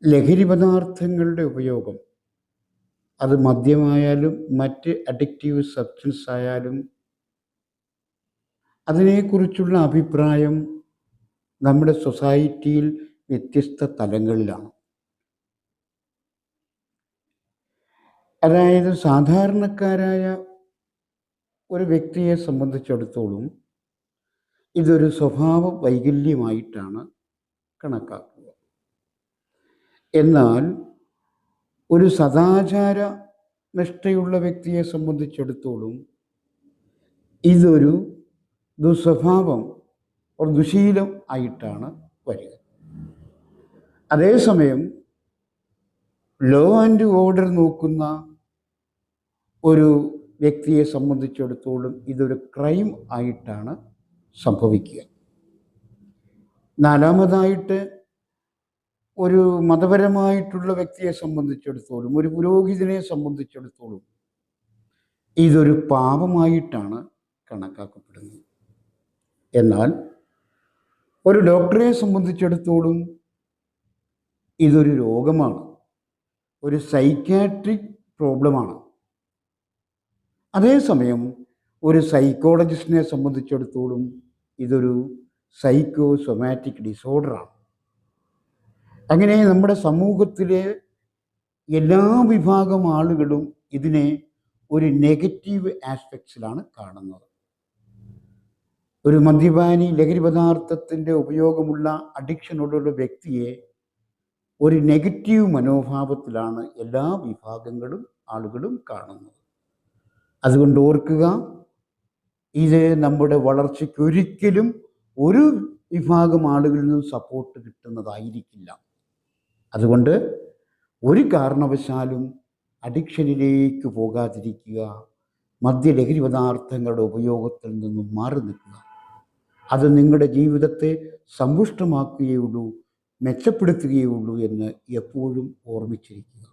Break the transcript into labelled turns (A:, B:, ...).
A: ലഹരി പദാർത്ഥങ്ങളുടെ ഉപയോഗം, അത് മദ്യമായാലും മറ്റ് അഡിക്റ്റീവ് സബ്സ്റ്റൻസ് ആയാലും, അതിനെക്കുറിച്ചുള്ള അഭിപ്രായം നമ്മുടെ സൊസൈറ്റിയിൽ വ്യത്യസ്ത തലങ്ങളിലാണ്. അതായത് സാധാരണക്കാരായ ഒരു വ്യക്തിയെ സംബന്ധിച്ചിടത്തോളം ഇതൊരു സ്വഭാവ വൈകല്യമായിട്ടാണ് കണക്കാക്കുക. എന്നാൽ ഒരു സദാചാര നിഷ്ഠയുള്ള വ്യക്തിയെ സംബന്ധിച്ചിടത്തോളം ഇതൊരു ദുസ്വഭാവം ഒരു ദുശീലം ആയിട്ടാണ് വരിക. അതേസമയം ലോ ആൻഡ് ഓർഡർ നോക്കുന്ന ഒരു വ്യക്തിയെ സംബന്ധിച്ചിടത്തോളം ഇതൊരു ക്രൈം ആയിട്ടാണ് സംഭവിക്കുക. നാലാമതായിട്ട് ഒരു മതപരമായിട്ടുള്ള വ്യക്തിയെ സംബന്ധിച്ചിടത്തോളം, ഒരു പുരോഹിതനെ സംബന്ധിച്ചിടത്തോളം ഇതൊരു പാപമായിട്ടാണ് കണക്കാക്കപ്പെടുന്നത്. എന്നാൽ ഒരു ഡോക്ടറെ സംബന്ധിച്ചിടത്തോളം ഇതൊരു രോഗമാണ്, ഒരു സൈക്യാട്രിക് പ്രോബ്ലമാണ്. അതേസമയം ഒരു സൈക്കോളജിസ്റ്റിനെ സംബന്ധിച്ചിടത്തോളം ഇതൊരു സൈക്കോസൊമാറ്റിക് ഡിസോർഡറാണ്. അങ്ങനെ നമ്മുടെ സമൂഹത്തിലെ എല്ലാ വിഭാഗം ആളുകളും ഇതിനെ ഒരു നെഗറ്റീവ് ആസ്പെക്ട്സിലാണ് കാണുന്നത്. ഒരു മദ്യപാനി, ലഹരി പദാർത്ഥത്തിൻ്റെ ഉപയോഗമുള്ള അഡിക്ഷനോടുള്ള വ്യക്തിയെ ഒരു നെഗറ്റീവ് മനോഭാവത്തിലാണ് എല്ലാ വിഭാഗങ്ങളും ആളുകളും കാണുന്നത്. അതുകൊണ്ട് ഓർക്കുക, ഇത് നമ്മുടെ വളർച്ചയ്ക്ക് ഒരിക്കലും ഒരു വിഭാഗം ആളുകളിൽ നിന്നും സപ്പോർട്ട് കിട്ടുന്നതായിരിക്കില്ല. അതുകൊണ്ട് ഒരു കാരണവശാലും അഡിക്ഷനിലേക്ക് പോകാതിരിക്കുക, മദ്യലഹരി പദാർത്ഥങ്ങളുടെ ഉപയോഗത്തിൽ നിന്നും മാറി നിൽക്കുക. അത് നിങ്ങളുടെ ജീവിതത്തെ സമ്പുഷ്ടമാക്കുകയുള്ളൂ, മെച്ചപ്പെടുത്തുകയുള്ളൂ എന്ന് എപ്പോഴും ഓർമ്മിച്ചിരിക്കുക.